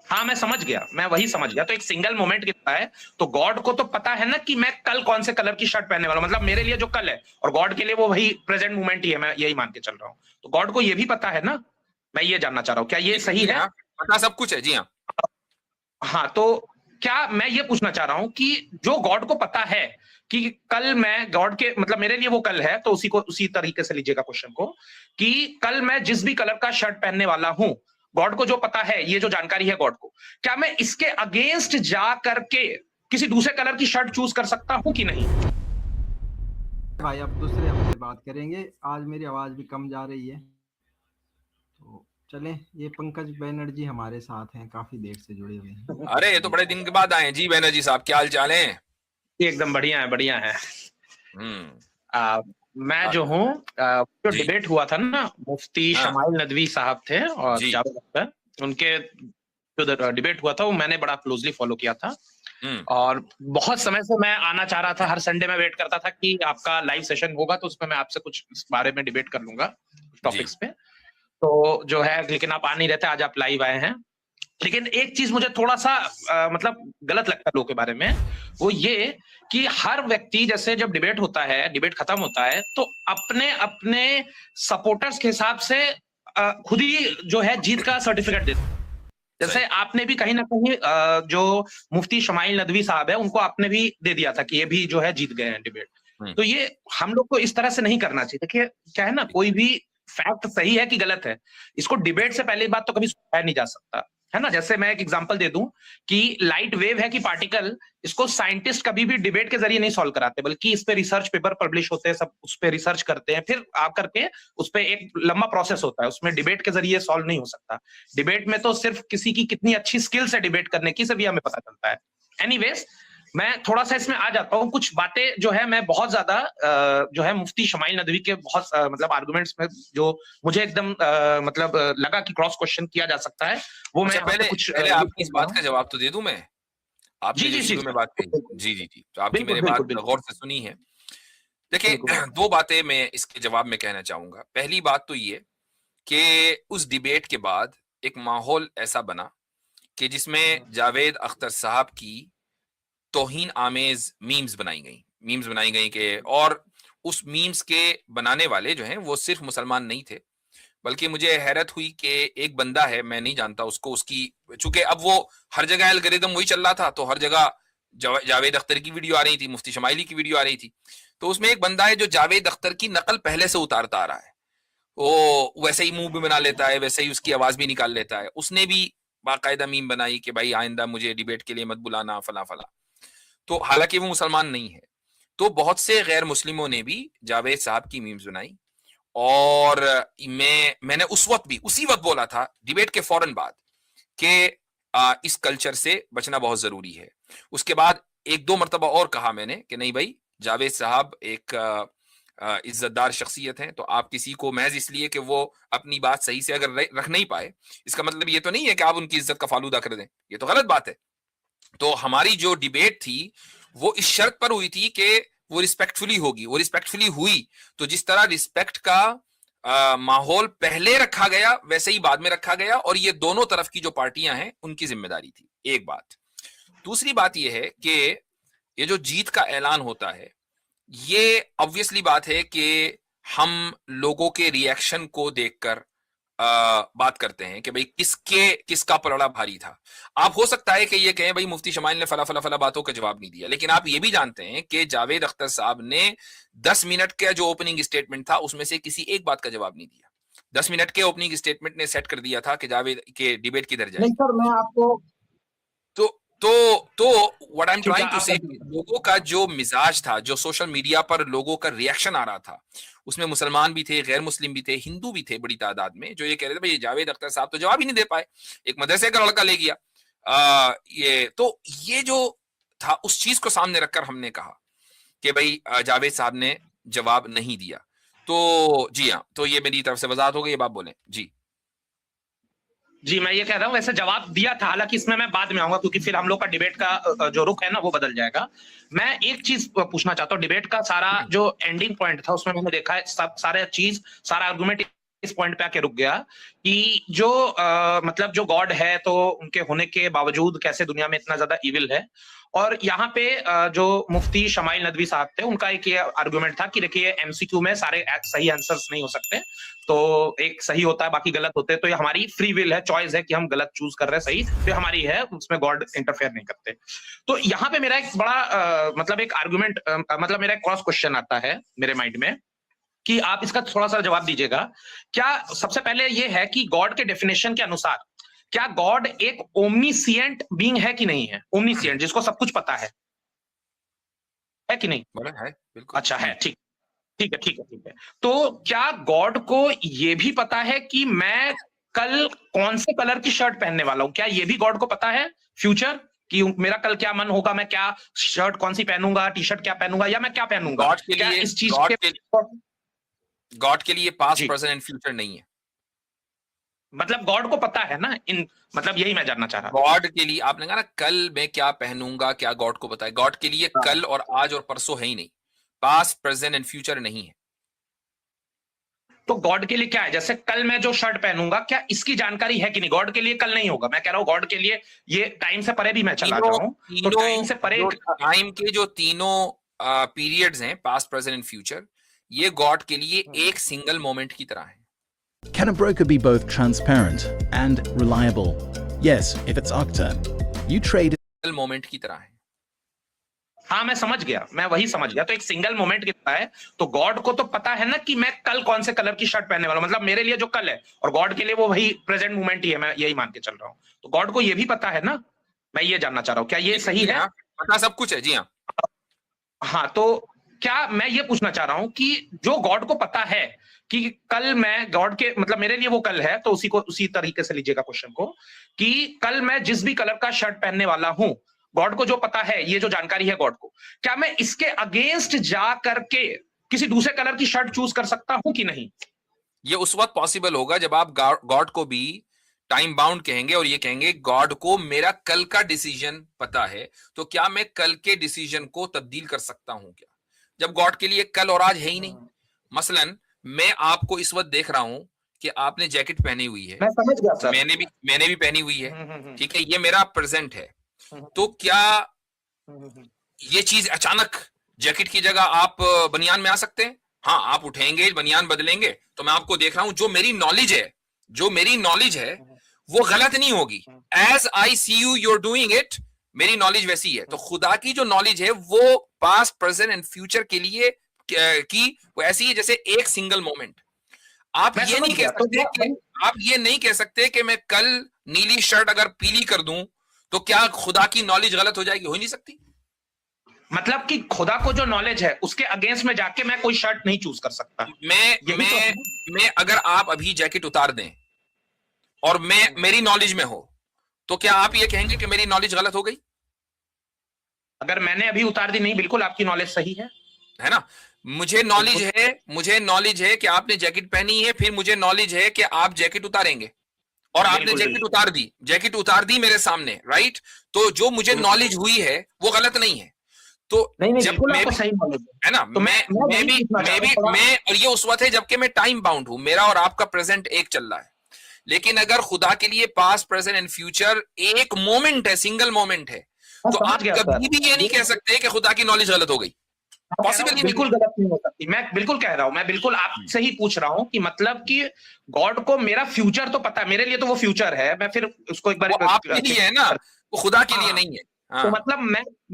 हाँ मैं समझ गया, मैं वही समझ गया। तो एक सिंगल मोमेंट कितना है, तो गॉड को तो पता है ना कि मैं कल कौन से कलर की शर्ट पहनने वाला हूं, मतलब मेरे लिए जो कल है और गॉड के लिए वो वही प्रेजेंट मोमेंट ही है, मैं यही मान के चल रहा हूँ। तो गॉड को ये भी पता है ना, मैं ये जानना चाह रहा हूँ, क्या ये सही है? हाँ, पता सब कुछ है, जी हाँ। हाँ, तो क्या मैं ये पूछना चाह रहा हूँ कि जो गॉड को पता है कि कल मैं गॉड के मतलब मेरे लिए वो कल है, तो उसी तरीके से लीजिएगा क्वेश्चन को कि कल मैं जिस भी कलर का शर्ट पहनने वाला हूं, गॉड को जो पता है, ये जो जानकारी है गॉड को, क्या मैं इसके अगेंस्ट जा करके किसी दूसरे कलर की शर्ट चूज कर सकता हूं कि नहीं? भाई अब दूसरे हफ्ते बात करेंगे, आज मेरी आवाज भी कम जा रही है। तो चलें, ये पंकज बैनर्जी हमारे साथ हैं, काफी देर से जुड़े हुए हैं। अरे ये तो बड़े दिन के बाद आए जी बैनर्जी साहब, क्या हाल चाल है? एकदम बढ़िया है, बढ़िया है। मैं जो हाँ, हूँ, जो जी डिबेट हुआ था ना, मुफ्ती हाँ शमाइल नदवी साहब थे और जी जावेद अख्तर, उनके जो डिबेट हुआ था वो मैंने बड़ा क्लोजली फॉलो किया था। और बहुत समय से मैं आना चाह रहा था, हर संडे में वेट करता था कि आपका लाइव सेशन होगा तो उसमें मैं आपसे कुछ इस बारे में डिबेट कर लूंगा, कुछ टॉपिक्स पे। तो जो है, लेकिन आप आ नहीं रहते, आज आप लाइव आए हैं। लेकिन एक चीज मुझे थोड़ा सा मतलब गलत लगता है लोगों के बारे में, वो ये कि हर व्यक्ति जैसे जब डिबेट होता है, डिबेट खत्म होता है, तो अपने अपने सपोर्टर्स के हिसाब से खुद ही जो है जीत का सर्टिफिकेट देते हैं। जैसे आपने भी कहीं ना कहीं जो मुफ्ती शमाइल नदवी साहब है उनको आपने भी दे दिया था कि ये भी जो है जीत गए हैं डिबेट। तो ये हम लोग को इस तरह से नहीं करना चाहिए। देखिए क्या है ना, कोई भी फैक्ट सही है कि गलत है, इसको डिबेट से पहले बात तो कभी सुधारा नहीं जा सकता, है ना। जैसे मैं एक एग्जांपल दे दूं कि लाइट वेव है कि पार्टिकल, इसको साइंटिस्ट कभी भी डिबेट के जरिए नहीं सॉल्व कराते, बल्कि इस पे रिसर्च पेपर पब्लिश होते हैं, सब उस पे रिसर्च करते हैं, फिर आप करके उस पे एक लंबा प्रोसेस होता है, उसमें डिबेट के जरिए सॉल्व नहीं हो सकता। डिबेट में तो सिर्फ किसी की कितनी अच्छी स्किल्स है डिबेट करने की, से भी हमें पता चलता है। एनीवेज, मैं थोड़ा सा इसमें आ जाता हूँ। कुछ बातें जो है मैं बहुत ज्यादा जो है मुफ्ती शमाइल नदवी के बहुत मतलब आर्गुमेंट्स में जो मुझे एकदम मतलब लगा कि क्रॉस क्वेश्चन किया जा सकता है, वो मैं पहले कुछ पहले आपकी इस बात का जवाब तो दे दूं मैं। आपने जी जो जी जी शुरू में बात कही, जी जी जी, तो आपकी बिल्कुल मैंने बिल्कुल बात बिल्कुल गौर से सुनी है। देखिए बिल्कुल। दो बातें मैं इसके जवाब में कहना चाहूंगा। पहली बात तो ये कि उस डिबेट के बाद एक माहौल ऐसा बना कि जिसमें जावेद अख्तर साहब की तौहीन आमेज मीम्स बनाई गई कि, और उस मीम्स के बनाने वाले जो हैं वो सिर्फ मुसलमान नहीं थे, बल्कि मुझे हैरत हुई कि एक बंदा है, मैं नहीं जानता उसको, उसकी चूंकि अब वो हर जगह एल्गोरिदम वही चल रहा था, तो हर जगह जावेद अख्तर की वीडियो आ रही थी, मुफ्ती शमाइली की वीडियो आ रही थी। तो उसमें एक बंदा है जो जावेद अख्तर की नकल पहले से उतारता आ रहा है, वो वैसे ही मुंह भी बना लेता है, वैसे ही उसकी आवाज भी निकाल लेता है। उसने भी बाकायदा मीम बनाई कि भाई आइंदा मुझे डिबेट के लिए मत बुलाना, फला फला। तो हालांकि वो मुसलमान नहीं है, तो बहुत से गैर मुस्लिमों ने भी जावेद साहब की मीम्स बनाई। और मैंने उसी वक्त बोला था डिबेट के फौरन बाद कि इस कल्चर से बचना बहुत जरूरी है। उसके बाद एक दो मरतबा और कहा मैंने कि नहीं भाई, जावेद साहब एक इज्जतदार शख्सियत हैं, तो आप किसी को महज इसलिए कि वो अपनी बात सही से अगर रख नहीं पाए, इसका मतलब ये तो नहीं है कि आप उनकी इज्जत का फालूदा कर दें, ये तो गलत बात है। तो हमारी जो डिबेट थी वो इस शर्त पर हुई थी कि वो रिस्पेक्टफुली होगी, वो रिस्पेक्टफुली हुई। तो जिस तरह रिस्पेक्ट का माहौल पहले रखा गया वैसे ही बाद में रखा गया, और ये दोनों तरफ की जो पार्टियां हैं उनकी जिम्मेदारी थी, एक बात। दूसरी बात ये है कि ये जो जीत का ऐलान होता है, ये ऑब्वियसली बात है कि हम लोगों के रिएक्शन को देखकर बात करते हैं कि भाई किसका पलड़ा भारी था। आप हो सकता है कि ये कहें भाई मुफ्ती शमाइल ने फला फला फला बातों का जवाब नहीं दिया, लेकिन आप ये भी जानते हैं कि जावेद अख्तर साहब ने 10 मिनट का जो ओपनिंग स्टेटमेंट था उसमें से किसी एक बात का जवाब नहीं दिया। 10 मिनट के ओपनिंग स्टेटमेंट ने सेट कर दिया था कि जावेद के डिबेट किधर जाएगी। नहीं सर, मैं आपको तो व्हाट आई एम ठीक है, ट्राइंग टू से, लोगों का जो मिजाज था, जो सोशल मीडिया पर लोगों का रिएक्शन आ रहा था, उसमें मुसलमान भी थे, गैर मुस्लिम भी थे, हिंदू भी थे बड़ी तादाद में, जो ये कह रहे थे भाई जावेद अख्तर साहब तो जवाब ही नहीं दे पाए, एक मदरसे का लड़का ले गया। ये जो था उस चीज को सामने रखकर हमने कहा कि भाई जावेद साहब ने जवाब नहीं दिया। तो जी हाँ, तो ये मेरी तरफ से वजाहत हो गई। अब आप बोलें जी। जी, मैं ये कह रहा हूँ, वैसे जवाब दिया था, हालांकि इसमें मैं बाद में आऊंगा क्योंकि फिर हम लोग का डिबेट का जो रुख है ना वो बदल जाएगा। मैं एक चीज पूछना चाहता हूँ, डिबेट का सारा जो एंडिंग पॉइंट था उसमें मैंने देखा है सब सारा आर्गुमेंट इस पॉइंट पे आके रुक गया कि जो मतलब जो गॉड है तो उनके होने के बावजूद कैसे दुनिया में इतना ज्यादा इविल है। और यहाँ पे जो मुफ्ती शमाइल नदवी साहब थे उनका एक ये आर्गुमेंट था कि देखिए एमसीक्यू में सारे सही आंसर्स नहीं हो सकते, तो एक सही होता है बाकी गलत होते हैं, तो ये हमारी फ्री विल है, चॉइस है कि हम गलत चूज कर रहे हैं, सही तो हमारी है, उसमें गॉड इंटरफेयर नहीं करते। तो यहाँ पे मेरा एक बड़ा मतलब एक आर्गुमेंट मतलब मेरा एक क्रॉस क्वेश्चन आता है मेरे माइंड में कि आप इसका थोड़ा सा जवाब दीजिएगा। क्या सबसे पहले ये है कि गॉड के डेफिनेशन के अनुसार क्या गॉड एक ओमनीसिएंट बीइंग है कि नहीं है? ओमनीसिएंट जिसको सब कुछ पता है कि नहीं? बोला है, बिल्कुल। अच्छा है, ठीक ठीक है ठीक है ठीक है। तो क्या गॉड को ये भी पता है कि मैं कल कौन से कलर की शर्ट पहनने वाला हूं? क्या ये भी गॉड को पता है फ्यूचर कि मेरा कल क्या मन होगा, मैं क्या शर्ट कौन सी पहनूंगा, टी शर्ट क्या पहनूंगा, या मैं क्या पहनूंगा? गॉड के क्या लिए इस चीज गॉड के लिए पास्ट जी। प्रेजेंट एंड फ्यूचर नहीं है। मतलब गॉड को पता है ना, इन मतलब यही मैं जानना चाह रहा हूं। गॉड के लिए आपने कहा ना कल मैं क्या पहनूंगा, क्या गॉड को पता है? गॉड के लिए हाँ। कल और आज और परसों है ही नहीं, पास्ट प्रेजेंट एंड फ्यूचर नहीं है। तो गॉड के लिए क्या है? जैसे कल मैं जो शर्ट पहनूंगा, क्या इसकी जानकारी है कि नहीं? गॉड के लिए कल नहीं होगा, मैं कह रहा हूं गॉड के लिए ये टाइम से परे भी मैं चला जाऊं तो टाइम से परे टाइम के जो तीनों पीरियड्स हैं, पास्ट प्रेजेंट एंड फ्यूचर, ये गॉड के लिए एक सिंगल मोमेंट की तरह है। Can a broker be both transparent and reliable? Yes, if it's Okta. You trade single moment की तरह है। हाँ मैं समझ गया, मैं वही समझ गया। तो एक सिंगल मोमेंट कितना है, तो गॉड को तो पता है ना कि मैं कल कौन से कलर की शर्ट पहनने वाला हूं, मतलब मेरे लिए जो कल है, और गॉड के लिए वो वही प्रेजेंट मोमेंट ही है, मैं यही मान के चल रहा हूं। तो गॉड को ये भी पता है ना, मैं ये जानना चाह रहा हूं, क्या ये सही है? पता सब कुछ है, जी हाँ। हाँ, तो क्या मैं ये पूछना चाह रहा हूं कि जो गॉड को पता है कि कल मैं गॉड के मतलब मेरे लिए वो कल है, तो उसी तरीके से लीजिएगा क्वेश्चन को कि कल मैं जिस भी कलर का शर्ट पहनने वाला हूं, गॉड को जो पता है, ये जो जानकारी है गॉड को, क्या मैं इसके अगेंस्ट जा करके किसी दूसरे कलर की शर्ट चूज कर सकता हूं कि नहीं? ये उस वक्त पॉसिबल होगा जब आप गॉड को भी टाइम बाउंड कहेंगे और ये कहेंगे गॉड को मेरा कल का डिसीजन पता है, तो क्या मैं कल के डिसीजन को तब्दील कर सकता हूं क्या? जब गॉड के लिए कल और आज है ही नहीं। मसलन मैं आपको इस वक्त देख रहा हूं कि आपने जैकेट पहनी हुई है, मैं समझ गया सर। मैंने भी पहनी हुई है, ठीक है, ये मेरा प्रेजेंट है। तो क्या ये चीज अचानक जैकेट की जगह आप बनियान में आ सकते हैं? हाँ, आप उठेंगे, बनियान बदलेंगे, तो मैं आपको देख रहा हूं, जो मेरी नॉलेज है वो गलत नहीं होगी। As I see you you're doing it, मेरी नॉलेज वैसी है। तो खुदा की जो नॉलेज है वो पास्ट प्रेजेंट एंड फ्यूचर के लिए की वो ऐसी है जैसे एक सिंगल मोमेंट। आप ये नहीं कह सकते कि मैं कल नीली शर्ट अगर पीली कर दूं तो क्या खुदा की नॉलेज गलत हो जाएगी? हो ही नहीं सकती। मतलब कि खुदा को जो नॉलेज है उसके अगेंस्ट में जाके मैं कोई शर्ट नहीं चूज कर सकता। मैं अगर आप अभी जैकेट उतार दें और मेरी नॉलेज में हो, तो क्या आप ये कहेंगे कि मेरी नॉलेज गलत हो गई? अगर मैंने अभी उतार दी, नहीं, बिल्कुल आपकी नॉलेज सही है ना? मुझे नॉलेज है कि आपने जैकेट पहनी है, फिर मुझे नॉलेज है कि आप जैकेट उतारेंगे और आपने जैकेट उतार दी मेरे सामने, राइट? तो जो मुझे नॉलेज हुई है वो गलत नहीं है। तो नहीं, जब मैं सही नॉलेज है ना, तो मैं और ये उस वक्त है जबकि मैं टाइम बाउंड हूं, मेरा और आपका प्रेजेंट एक चल रहा है। लेकिन अगर खुदा के लिए पास्ट प्रेजेंट एंड फ्यूचर एक मोमेंट है, सिंगल मोमेंट है, तो आप कभी भी ये नहीं कह सकते कि खुदा की नॉलेज गलत हो गई। पॉसिबल बिल्कुल गलत नहीं हो सकती। मैं बिल्कुल कह रहा हूं, मैं बिल्कुल आपसे ही पूछ रहा हूं कि मतलब कि गॉड को मेरा फ्यूचर तो पता है, मेरे लिए तो वो फ्यूचर है, मैं फिर उसको एक बार आपके लिए है ना, वो खुदा के लिए नहीं है। तो मतलब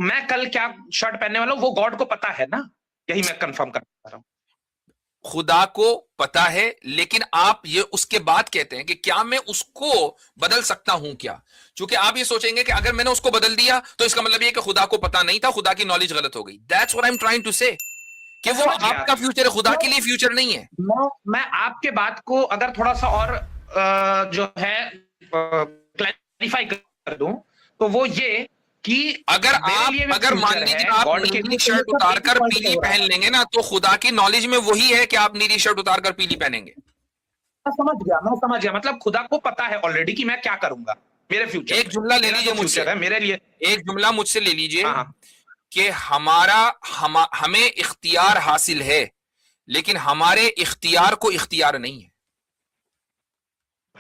मैं कल क्या शर्ट पहनने वाला हूं वो गॉड को पता है ना, यही मैं कंफर्म कर रहा हूं। खुदा को पता है, लेकिन आप ये उसके बाद कहते हैं कि क्या मैं उसको बदल सकता हूं क्या? क्योंकि आप ये सोचेंगे कि अगर मैंने उसको बदल दिया तो इसका मतलब ये कि खुदा को पता नहीं था, खुदा की नॉलेज गलत हो गई। That's what I am trying to say, कि वो आपका फ्यूचर है, खुदा के लिए फ्यूचर नहीं है। मैं आपके बात को अगर थोड़ा सा और जो है क्लैरिफाई कर दूं तो वो ये कि अगर मान लीजिए आप नीली शर्ट उतारकर पीली पहन लेंगे ना, तो खुदा की नॉलेज में वही है कि आप नीली शर्ट उतारकर पीली पहनेंगे। मैं समझ गया, मतलब खुदा को पता है ऑलरेडी कि मैं क्या करूंगा मेरे फ्यूचर। एक जुमला ले लीजिए मुझसे, मेरे लिए एक जुमला मुझसे ले लीजिए कि हमें इख्तियार हासिल है, लेकिन हमारे इख्तियार को इख्तियार नहीं है।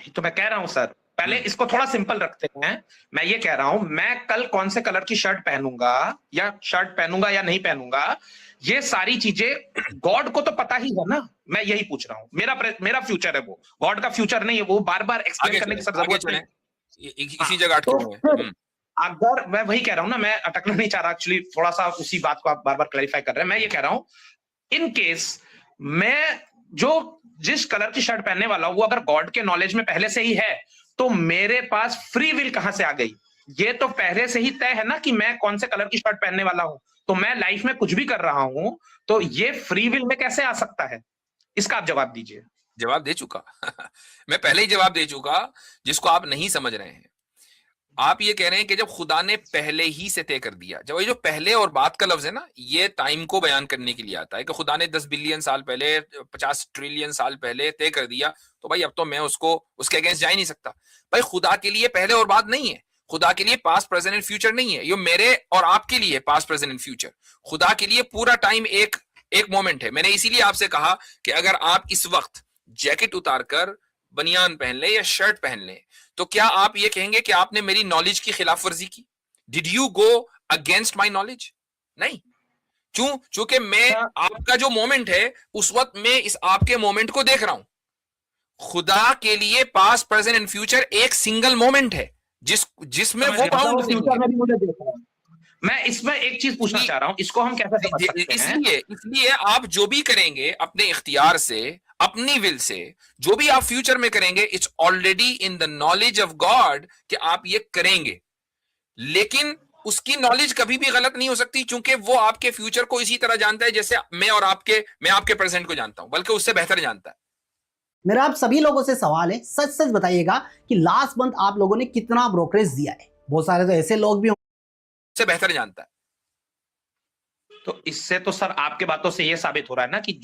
तो मैं कह रहा हूं सर, पहले इसको थोड़ा सिंपल रखते हैं। मैं ये कह रहा हूं, मैं कल कौन से कलर की शर्ट पहनूंगा या नहीं पहनूंगा, ये सारी चीजें गॉड को तो पता ही है ना। मैं यही पूछ रहा हूं, मेरा फ्यूचर है वो, गॉड का फ्यूचर नहीं है वो। बार बार एक्सप्लेन करने की जरूरत नहीं। इसी जगह अटके हुए हैं। अगर मैं वही कह रहा हूं ना, मैं अटकना नहीं चाह रहा एक्चुअली, थोड़ा सा उसी बात को आप बार बार क्लैरिफाई कर रहे हैं। मैं ये कह रहा हूं, इन केस मैं जिस कलर की शर्ट पहनने वाला हूं वो अगर गॉड के नॉलेज में पहले से ही है, तो मेरे पास फ्री विल कहां से आ गई? ये तो पहले से ही तय है ना कि मैं कौन से कलर की शर्ट पहनने वाला हूं। तो मैं लाइफ में कुछ भी कर रहा हूं, तो ये फ्री विल में कैसे आ सकता है? इसका आप जवाब दीजिए। जवाब दे चुका मैं पहले ही जवाब दे चुका, जिसको आप नहीं समझ रहे हैं। आप ये कह रहे हैं कि जब खुदा ने पहले ही से तय कर दिया, जब ये जो पहले और बाद का लफ्ज है ना, ये टाइम को बयान करने के लिए आता है कि खुदा ने 10 बिलियन साल पहले, 50 ट्रिलियन साल पहले तय कर दिया, तो भाई अब तो मैं उसके अगेंस्ट जा ही नहीं सकता। भाई खुदा के लिए पहले और बाद नहीं है, खुदा के लिए पास्ट प्रेजेंट एंड फ्यूचर नहीं है, ये मेरे और आपके लिए पास्ट प्रेजेंट एंड फ्यूचर। खुदा के लिए पूरा टाइम एक मोमेंट है। मैंने इसीलिए आपसे कहा कि अगर आप इस वक्त जैकेट उतारकर बनियान पहन ले या शर्ट पहन ले, तो क्या आप ये कहेंगे कि आपने मेरी नॉलेज की खिलाफ वर्जी की? Did you go against my knowledge? नहीं। चूंकि मैं आपका जो मोमेंट है उस वक्त मैं इस आपके मोमेंट को देख रहा हूं। खुदा के लिए पास्ट प्रेजेंट एंड फ्यूचर एक सिंगल मोमेंट है जिसमें वो बाउंड फ्यूचर में भी मुझे देख रहा हूं। मैं इसमें एक चीज पूछना चाह रहा हूं, इसको हम कैसे समझ सकते हैं? इसलिए आप जो भी करेंगे अपने इख्तियार से, अपनी विल से, जो भी आप फ्यूचर में करेंगे, it's already in the knowledge of God कि आप ये करेंगे। लेकिन उसकी नॉलेज कभी भी गलत नहीं हो सकती, क्योंकि वो आपके फ्यूचर को इसी तरह जानता है जैसे मैं आपके प्रेजेंट को जानता हूं, बल्कि उससे बेहतर जानता है। मेरा आप सभी लोगों से सवाल है, सच सच बताइएगा कि लास्ट मंथ आप लोगों ने कितना ब्रोकरेज दिया है? बहुत सारे तो ऐसे लोग भी से बेहतर जानता है। तो इससे तो सर आपके बातों से यह साबित हो रहा है ना कि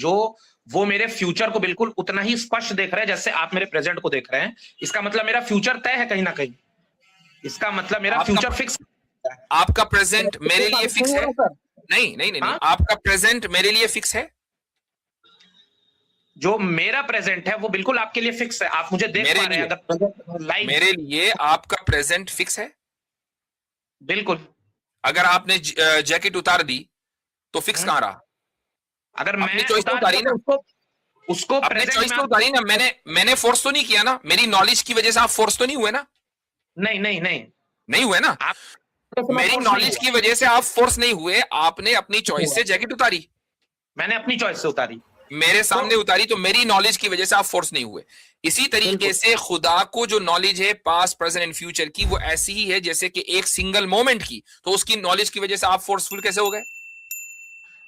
वो मेरे फ्यूचर को बिल्कुल उतना ही स्पष्ट देख रहे हैं जैसे आप मेरे प्रेजेंट को देख रहे हैं। इसका मतलब मेरा फ्यूचर तय है कहीं ना कहीं। इसका मतलब मेरा फ्यूचर फिक्स। आपका प्रेजेंट मेरे लिए फिक्स है? नहीं, आपका प्रेजेंट मेरे लिए फिक्स है। जो मेरा प्रेजेंट है वो बिल्कुल आपके लिए फिक्स है। आप मुझे देख पा रहे हैं अगर लाइव। मेरे लिए आपका प्रेजेंट फिक्स है? बिल्कुल। अगर आपने जैकेट उतार दी तो फिक्स कहां रहा? अगर मैंने चॉइस उतारी ना, उसको अपने चॉइस तो उतारी ना, मैंने फोर्स तो नहीं किया ना, मेरी नॉलेज की वजह से आप फोर्स तो नहीं हुए ना? नहीं हुए ना। मेरी नॉलेज की वजह से आप फोर्स नहीं हुए, आपने अपनी चॉइस से जैकेट उतारी। मैंने अपनी चॉइस से उतारी, मेरे सामने उतारी, तो मेरी नॉलेज की वजह से आप फोर्स नहीं हुए। इसी तरीके से खुदा को जो नॉलेज है पास्ट प्रेजेंट एंड फ्यूचर की, वो ऐसी ही है जैसे कि एक सिंगल मोमेंट की। तो उसकी नॉलेज की वजह से आप फोर्सफुल कैसे हो गए?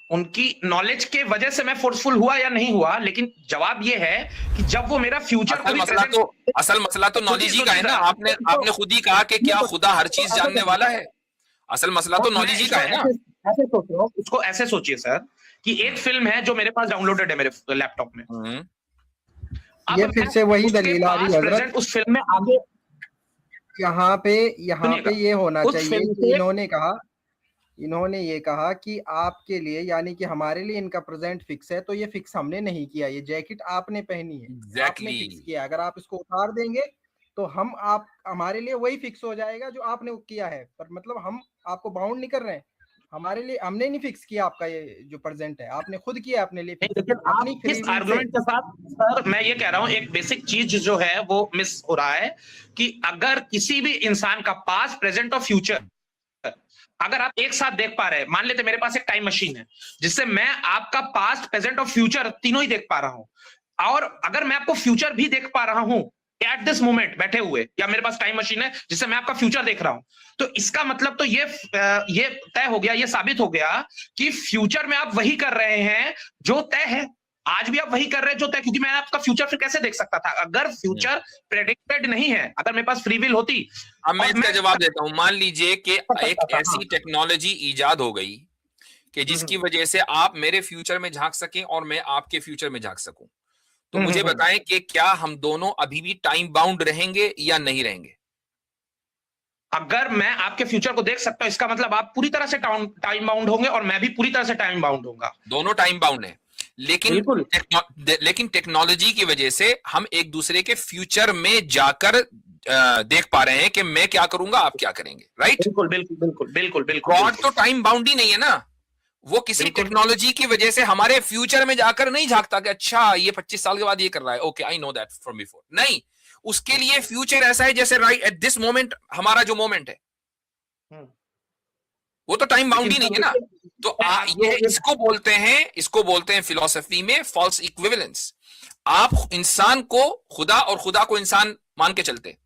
उनकी नॉलेज के वजह से मैं फोर्सफुल हुआ या नहीं हुआ, लेकिन जवाब ये है कि जब वो मेरा फ्यूचर असल मसला तो नॉलेज ही का है ना। आपने खुद ही कहा कि क्या खुदा हर चीज जानने वाला है? असल मसला तो नॉलेज ही का है ना। ऐसे सोच रहा हूं, उसको ऐसे सोचिए सर कि एक फिल्म है जो मेरे पास डाउनलोडेड है मेरे लैपटॉप में। ये फिर से वही दलील आ रही है हजरत, उस फिल्म में आगे यहाँ पे ये होना चाहिए कि इन्होंने ये कहा कि आपके लिए, यानी कि हमारे लिए इनका प्रेजेंट फिक्स है, तो ये फिक्स हमने नहीं किया। ये जैकेट आपने पहनी है, आपने फिक्स किया। अगर आप इसको उतार देंगे तो हमारे लिए वही फिक्स हो जाएगा जो आपने किया है। पर मतलब हम आपको बाउंड नहीं कर रहे हैं, हमारे लिए हमने नहीं फिक्स किया आपका ये जो प्रेजेंट है, आपने खुद किया अपने लिए। इस आर्गुमेंट के साथ सर मैं ये कह रहा हूं, एक बेसिक चीज जो है वो मिस हो रहा है कि अगर किसी भी इंसान का पास्ट प्रेजेंट और फ्यूचर अगर आप एक साथ देख पा रहे हैं, मान लेते मेरे पास एक टाइम मशीन है जिससे मैं आपका पास्ट प्रेजेंट और फ्यूचर तीनों ही देख पा रहा हूं, और अगर मैं आपको फ्यूचर भी देख पा रहा हूं एट दिस मोमेंट बैठे हुए, या मेरे पास टाइम मशीन है जिससे मैं आपका फ्यूचर देख रहा हूं, तो इसका मतलब तो ये तय हो गया, ये साबित हो गया कि फ्यूचर में आप वही कर रहे हैं जो तय है। आज भी आप वही कर रहे हैं जो तय, क्योंकि मैं आपका फ्यूचर फिर कैसे देख सकता था अगर फ्यूचर प्रेडिक्टेड नहीं है, अगर मेरे पास फ्री विल होती। अब मैं इसका जवाब देता हूं। मान लीजिए कि एक ऐसी टेक्नोलॉजी ईजाद हो गई कि जिसकी वजह से आप मेरे फ्यूचर में झांक सकें और मैं आपके फ्यूचर में झांक सकूं, तो मुझे बताएं कि क्या हम दोनों अभी भी टाइम बाउंड रहेंगे या नहीं रहेंगे? अगर मैं आपके फ्यूचर को देख सकता हूं, इसका मतलब आप पूरी तरह से टाइम बाउंड होंगे और मैं भी पूरी तरह से टाइम बाउंड होगा। दोनों टाइम बाउंड है, लेकिन टेक्नोलॉजी की वजह से हम एक दूसरे के फ्यूचर में जाकर देख पा रहे हैं कि मैं क्या करूंगा, आप क्या करेंगे, राइट? बिल्कुल बिल्कुल बिल्कुल बिल्कुल बिल्कुल। गॉड तो टाइम बाउंड ही नहीं है ना, वो किसी टेक्नोलॉजी की वजह से हमारे फ्यूचर में जाकर नहीं झांकता कि अच्छा ये 25 साल के बाद ये कर रहा है, okay I know that from before. नहीं, उसके लिए फ्यूचर ऐसा है जैसे राइट एट दिस मोमेंट हमारा जो मोमेंट है वो तो टाइम बाउंड ही नहीं है ना। तो ये इसको बोलते हैं फिलॉसफी में फॉल्स इक्विवेलेंस। आप इंसान को खुदा और खुदा को इंसान मान के चलते,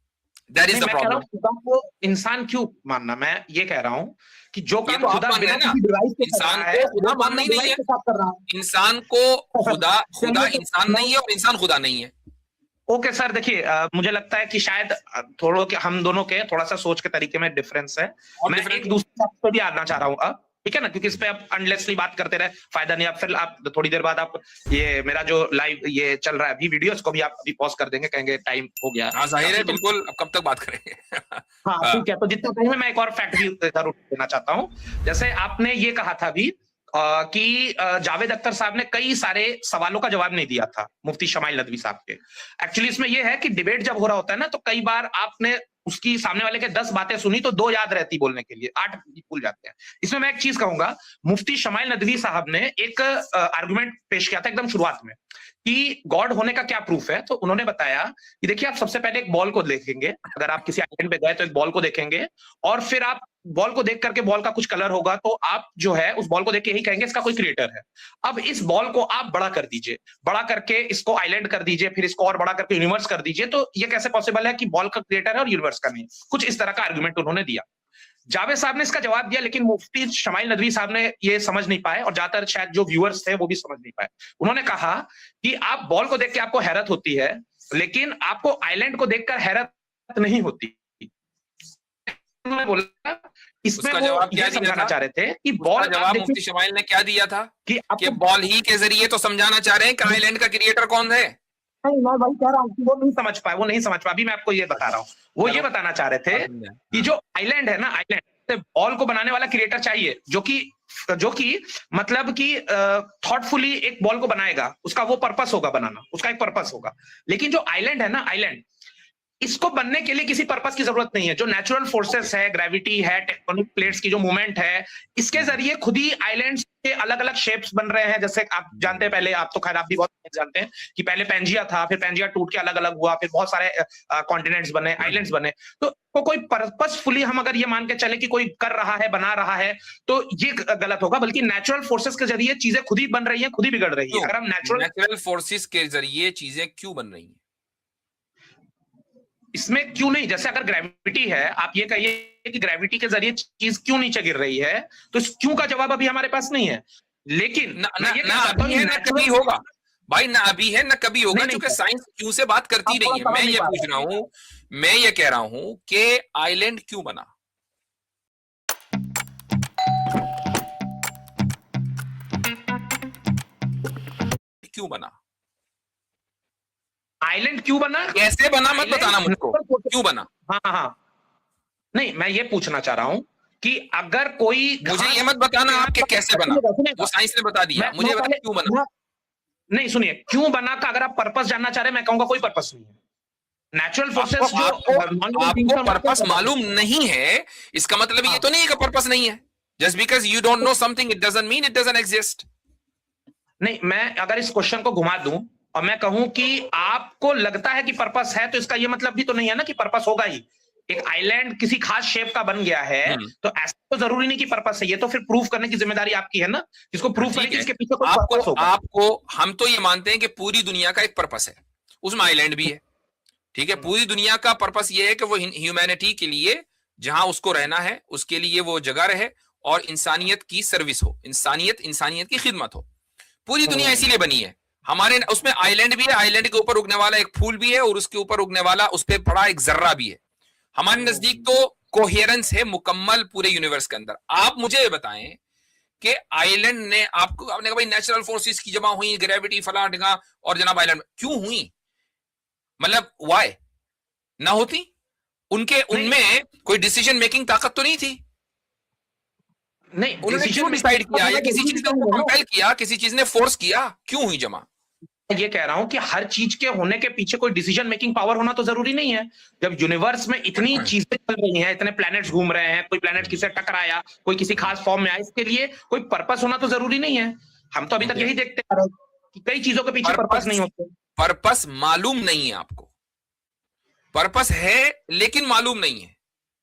दैट इज द प्रॉब्लम। खुदा को इंसान क्यों मानना, मैं ये कह रहा हूं कि जो काम तो खुदा बिना किसी डिवाइस के इंसान को खुदा मानना ही नहीं है। इंसान को खुदा इंसान नहीं है और इंसान खुदा नहीं है। ओके सर, देखिए मुझे लगता है कि शायद थोड़ा हम दोनों के थोड़ा सा सोच के तरीके में डिफरेंस है। मैं एक दूसरे बात पे भी आना चाह रहा हूँ अब, ठीक है ना, क्योंकि इस पे आप अनलेसली बात करते रहे फायदा नहीं। आप फिर आप थोड़ी देर बाद आप ये मेरा जो लाइव ये चल रहा है अभी वीडियोस को भी आप अभी पॉज कर देंगे, कहेंगे टाइम हो गया। हाँ जाहिर है, बिल्कुल। अब कब तक बात करेंगे? हाँ ठीक है, तो जितना टाइम है मैं एक और फैक्ट भी जरूर देना चाहता हूँ। जैसे आपने ये कहा था अभी कि जावेद अख्तर साहब ने कई सारे सवालों का जवाब नहीं दिया था मुफ्ती शमाइल नदवी साहब के। एक्चुअली इसमें यह है कि डिबेट जब हो रहा होता है ना, तो कई बार आपने उसकी सामने वाले के 10 बातें सुनी तो 2 याद रहती बोलने के लिए, 8 भूल जाते हैं। इसमें मैं एक चीज कहूंगा, मुफ्ती शमाइल नदवी साहब ने एक आर्गुमेंट पेश किया था एकदम शुरुआत में कि गॉड होने का क्या प्रूफ है। तो उन्होंने बताया कि देखिए, आप सबसे पहले एक बॉल को देखेंगे, अगर आप किसी आइलैंड पे गए तो एक बॉल को देखेंगे, और फिर आप बॉल को देख करके बॉल का कुछ कलर होगा तो आप जो है उस बॉल को देख के यही कहेंगे इसका कोई क्रिएटर है। अब इस बॉल को आप बड़ा कर दीजिए, बड़ा करके इसको आइलैंड कर दीजिए, फिर इसको और बड़ा करके यूनिवर्स कर दीजिए, तो ये कैसे पॉसिबल है कि बॉल का क्रिएटर है और यूनिवर्स का नहीं? कुछ इस तरह का आर्गुमेंट उन्होंने दिया। जावेद साहब ने इसका जवाब दिया, लेकिन मुफ्ती शमाइल नदवी साहब ने ये समझ नहीं पाए, और ज्यादातर शायद जो व्यूअर्स थे वो भी समझ नहीं पाए। उन्होंने कहा कि आप बॉल को देख के आपको हैरत होती है, लेकिन आपको आइलैंड को देखकर हैरत नहीं होती। उन्होंने बोला इसमें वो ये समझाना चाह रहे थे कि बॉल, जवाब मुफ्ती शमाइल ने क्या दिया था कि बॉल ही के जरिए तो समझाना चाह रहे हैं कि आइलैंड का क्रिएटर कौन है। मैं वही कह रहा हूँ कि वो नहीं समझ पाए। अभी मैं आपको ये बता रहा हूँ, वो ये बताना चाह रहे थे कि जो आइलैंड है ना, आइलैंड बॉल को बनाने वाला क्रिएटर चाहिए जो कि मतलब कि थॉटफुली एक बॉल को बनाएगा, उसका वो पर्पस होगा, बनाना उसका एक पर्पस होगा। लेकिन जो आइलैंड है ना, आइलैंड इसको बनने के लिए किसी पर्पस की जरूरत नहीं है। जो नेचुरल फोर्सेस है, ग्रेविटी है, टेक्टोनिक प्लेट्स की जो मूवमेंट है, इसके जरिए खुद ही आइलैंड्स के अलग अलग शेप्स बन रहे हैं। जैसे आप जानते हैं, पहले आप तो खैर आप भी बहुत जानते हैं कि पहले पेंजिया था, फिर पेंजिया टूट के अलग अलग हुआ, फिर बहुत सारे कॉन्टिनेंट्स बने, आइलैंड्स बने। तो कोई पर्पसफुली हम अगर ये मान के चले कि कोई कर रहा है, बना रहा है, तो ये गलत होगा। बल्कि नेचुरल फोर्सेस के जरिए चीजें खुद ही बन रही है, खुद ही बिगड़ रही है। अगर हम नेचुरल फोर्सेस के जरिए चीजें क्यों बन रही है, इसमें क्यों नहीं? जैसे अगर ग्रेविटी है, आप ये कहिए कि ग्रेविटी के जरिए चीज क्यों नीचे गिर रही है, तो इस क्यों का जवाब अभी हमारे पास नहीं है। लेकिन ना अभी है ना कभी होगा भाई, ना अभी है ना कभी होगा, क्योंकि साइंस क्यों से बात करती नहीं है। मैं ये पूछ रहा हूं, मैं ये कह रहा हूं कि आइलैंड क्यों बना, क्यों बना, आइलैंड क्यों बना, कैसे बना, मत बताना मुझको, क्यों बना। हाँ नहीं, मैं ये पूछना चाह रहा हूं कि अगर कोई, मुझे ये मत बताना आपके कैसे बना, वो साइंस ने बता दिया, मुझे बता क्यों बना। नहीं सुनिए, क्यों बना का अगर आप पर्पस जानना चाह रहे हैं, मैं कहूंगा कोई पर्पस नहीं है। नेचुरल फोर्सेस जो आपको पर्पस मालूम नहीं है, इसका मतलब ये तो नहीं है कि पर्पस नहीं है। Just because you don't know something it doesn't mean it doesn't exist. नहीं, मैं अगर इस क्वेश्चन को घुमा दूं और मैं कहूं कि आपको लगता है कि पर्पस है, तो इसका ये मतलब भी तो नहीं है ना कि पर्पस होगा ही। एक आइलैंड किसी खास शेप का बन गया है, तो ऐसा तो जरूरी नहीं कि पर्पस है। ये तो फिर प्रूफ करने की जिम्मेदारी आपकी है ना, इसको प्रूफ करने की इसके पीछे कोई पर्पस होगा। आपको हम तो ये मानते हैं कि पूरी दुनिया का एक पर्पस है, उसमें आइलैंड भी है, ठीक है। पूरी दुनिया का पर्पस ये है कि वो ह्यूमैनिटी के लिए जहां उसको रहना है उसके लिए वो जगह रहे और इंसानियत की सर्विस हो, इंसानियत की खिदमत हो। पूरी दुनिया इसीलिए बनी है। हमारे उसमें आइलैंड भी है, आइलैंड के ऊपर उगने वाला एक फूल भी है और उसके ऊपर उगने वाला उस पर पड़ा एक जर्रा भी है। हमारे नजदीक तो कोहेरेंस है मुकम्मल पूरे यूनिवर्स के अंदर। आप मुझे ये बताएं कि आइलैंड ने आपने कहा भाई नेचुरल फोर्सेस की जमा हुई, ग्रेविटी फला ढिगा, और जनाब आइलैंड क्यों हुई, मतलब वाई ना होती उनमें कोई डिसीजन मेकिंग ताकत तो नहीं थी। नहीं, उन्होंने क्यों डिसाइड किया, या किसी चीज ने उनको कंपेल किया, किसी चीज ने फोर्स किया, क्यों हुई जमा? ये कह रहा हूं कि हर चीज के होने के पीछे कोई डिसीजन मेकिंग पावर होना तो जरूरी नहीं है। जब यूनिवर्स में इतनी चीजें चल रही हैं, इतने प्लैनेट्स घूम रहे हैं, कोई प्लैनेट किसी से टकराया, कोई किसी खास फॉर्म में आया, इसके लिए कोई पर्पस होना तो जरूरी नहीं है। हम तो अभी तक यही देखते आ रहे हैं कि कई चीजों के पीछे पर्पस नहीं होते। पर्पस मालूम नहीं है आपको, पर्पस है लेकिन मालूम नहीं है।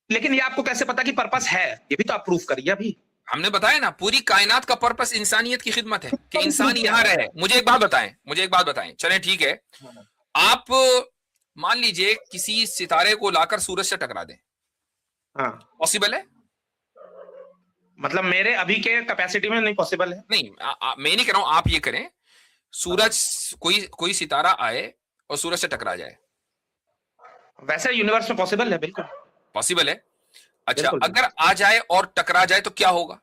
लेकिन ये आपको कैसे पता कि पर्पस है? ये भी तो आप प्रूफ करिए। अभी हमने बताया ना, पूरी कायनात का पर्पस इंसानियत की खिदमत है कि इंसान यहां रहे। मुझे एक बात बताएं, चलें ठीक है, आप मान लीजिए किसी सितारे को लाकर सूरज से टकरा दें, हाँ पॉसिबल है? मतलब मेरे अभी के कैपेसिटी में नहीं पॉसिबल है। नहीं, मैं नहीं कह रहा हूं आप ये करें, सूरज कोई सितारा आए और सूरज से टकरा जाए, वैसे यूनिवर्स में पॉसिबल है, बिल्कुल पॉसिबल है। अच्छा, बिल्कुल। अगर आ जाए और टकरा जाए तो क्या होगा?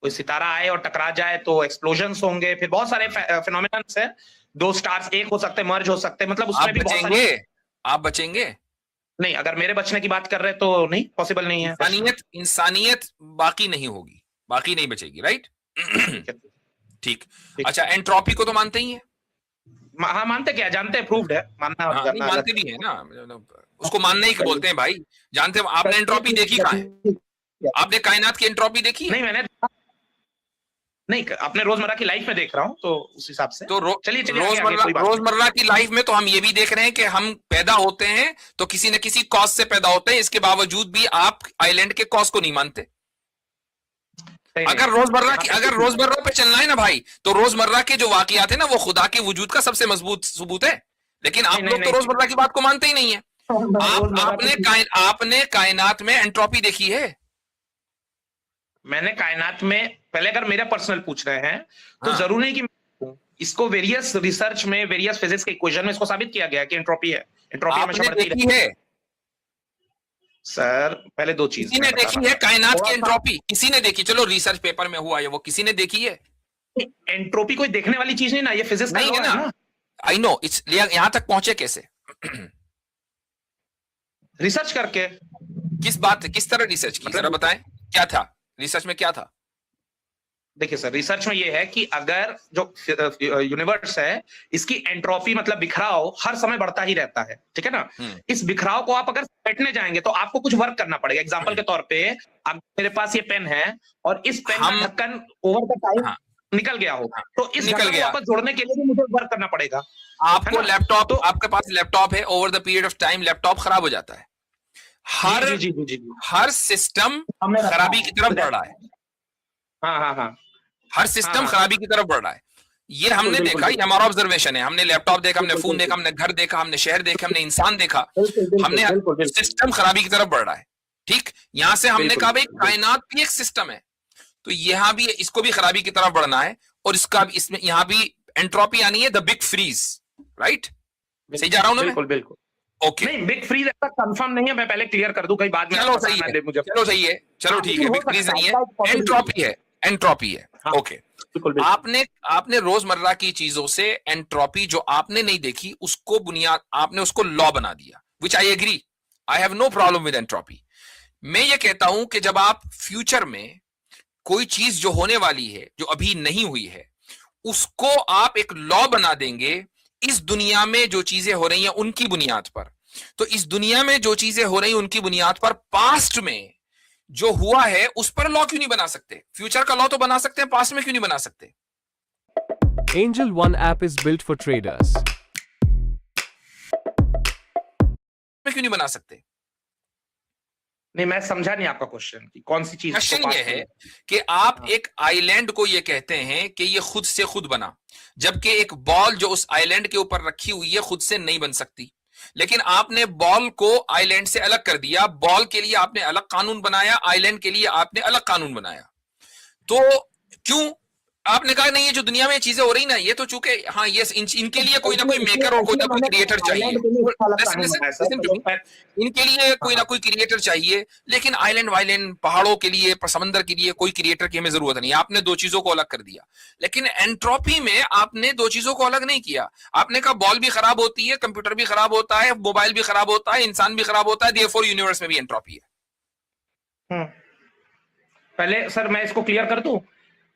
कोई सितारा आए और टकरा जाए तो एक्सप्लोजन्स होंगे, फिर बहुत सारे फिनोमेनन्स है। दो स्टार्स एक हो सकते, मर्ज हो सकते, मतलब उसमें भी बहुत सारी। आप बचेंगे? नहीं, अगर मेरे बचने की बात कर रहे तो नहीं, पॉसिबल नहीं है। इंसानियत बाकी नहीं होगी, बाकी नहीं बचेगी, राइट? ठीक। अच्छा, एंट्रोपी को तो मानते ही हैं? हाँ मानते, क्या जानते हैं, प्रूव्ड है, मानना और करना मानते भी है ना, उसको मानना ही बोलते हैं भाई। जानते हैं? आपने एंट्रोपी देखी कहाँ है? आपने कायनात की एंट्रोपी देखी? नहीं, मैंने नहीं, अपने रोजमर्रा की लाइफ में देख रहा हूँ, तो उस हिसाब से तो चलिए रोजमर्रा की लाइफ में तो हम ये भी देख रहे हैं कि हम पैदा होते हैं तो किसी न किसी कॉज से पैदा होते हैं। इसके बावजूद भी आप आइलैंड के कॉज को नहीं मानते। अगर रोजमर्रा पे चलना है ना भाई, तो रोजमर्रा के जो वाकयात है ना, वो खुदा के वजूद का सबसे मजबूत सबूत है। लेकिन आप लोग तो रोजमर्रा की बात को मानते ही नहीं है। आपने कायनात में एंट्रोपी देखी है? मैंने कायनात में, पहले अगर मेरा पर्सनल पूछ रहे हैं तो जरूर नहीं कि इसको वेरियस रिसर्च में, वेरियस फिजिक्स के इक्वेशन में इसको साबित किया गया कि एंट्रोपी है। एंट्रोपी हमेशा बढ़ती देखी है सर। पहले दो चीज किसी ने देखी है कायनात की एंट्रोपी? किसी ने देखी? चलो रिसर्च पेपर में हुआ है वो, किसी ने देखी है? एंट्रोपी कोई देखने वाली चीज नहीं ना, ये फिजिक्स नहीं है ना। आई नो, यहां तक पहुंचे कैसे? रिसर्च करके। किस तरह रिसर्च की, जरा बताएं, क्या था रिसर्च में, क्या था? देखिए सर, रिसर्च में ये है कि अगर जो यूनिवर्स है, इसकी एंट्रोपी मतलब बिखराव हर समय बढ़ता ही रहता है, ठीक है ना। इस बिखराव को आप अगर समेटने जाएंगे तो आपको कुछ वर्क करना पड़ेगा। एग्जांपल के तौर पे, अब मेरे पास ये पेन है और इस पेन का ढक्कन ओवर द टाइम निकल गया हो, तो इस ढक्कन को वापस जोड़ने के लिए भी मुझे वर्क करना पड़ेगा। आपको लैपटॉप, आपके पास लैपटॉप है, over the period of time laptop खराब हो जाता है। हर सिस्टम खराबी की तरफ बढ़ रहा है। हाँ, हर सिस्टम खराबी की तरफ बढ़ रहा है। ये हमने देखा, ये हमारा ऑब्जर्वेशन है। हमने लैपटॉप देखा, हमने फोन देखा, हमने घर देखा, हमने शहर देखा, हमने इंसान देखा, हमने सिस्टम खराबी की तरफ बढ़ रहा है। ठीक, यहां से हमने कहा भाई कायनात भी एक सिस्टम है, तो यहां भी इसको भी खराबी की तरफ बढ़ना है, और इसका इसमें यहां भी एंट्रोपी आनी है, द बिग फ्रीज, राइट? सही जा रहा हूं ना? बिल्कुल। ओके, नहीं, बिग फ्रीज ऐसा कंफर्म नहीं है, मैं पहले क्लियर कर दूं, कहीं बाद में। चलो सही है, चलो ठीक है, बिग फ्रीज नहीं है, एंट्रोपी है। ओके, आपने रोजमर्रा की चीजों से एंट्रोपी जो आपने नहीं देखी, उसको बुनियाद, आपने उसको लॉ बना दिया, which I agree, I have no problem with entropy. मैं ये कहता हूं कि जब आप फ्यूचर में कोई चीज जो होने वाली है, जो अभी नहीं हुई है, उसको आप एक लॉ बना देंगे, इस दुनिया में जो चीजें हो रही हैं उनकी बुनियाद पर, तो इस दुनिया में जो चीजें हो रही हैं उनकी बुनियाद पर पास्ट में जो हुआ है उस पर लॉ क्यों नहीं बना सकते? फ्यूचर का लॉ तो बना सकते हैं, पास्ट में क्यों नहीं बना सकते? Angel One app is built for traders. क्यों नहीं बना सकते? नहीं, मैं समझा नहीं आपका क्वेश्चन कि कौन सी चीज। क्वेश्चन ये है कि आप एक आइलैंड को ये कहते हैं कि ये खुद से खुद बना, जबकि एक बॉल जो उस आइलैंड के ऊपर रखी हुई है खुद से नहीं बन सकती, लेकिन आपने बॉल को आइलैंड से अलग कर दिया। बॉल के लिए आपने अलग कानून बनाया, आइलैंड के लिए आपने अलग कानून बनाया। तो क्यों आपने कहा नहीं, ये जो दुनिया में चीजें हो रही ना, ये तो चूंकि हाँ ये इनके लिए कोई ना कोई मेकर और कोई ना कोई क्रिएटर चाहिए, इनके लिए कोई ना कोई क्रिएटर चाहिए, लेकिन आइलैंड वाइलैंड, पहाड़ों के लिए, समंदर के लिए कोई क्रिएटर की हमें जरूरत नहीं। आपने दो चीजों को अलग कर दिया, लेकिन एंट्रोपी में आपने दो चीजों को अलग नहीं किया। आपने कहा बॉल भी खराब होती है, कंप्यूटर भी खराब होता है, मोबाइल भी खराब होता है, इंसान भी खराब होता है, देयरफॉर यूनिवर्स में भी एंट्रोपी है। पहले सर मैं इसको क्लियर कर दूं।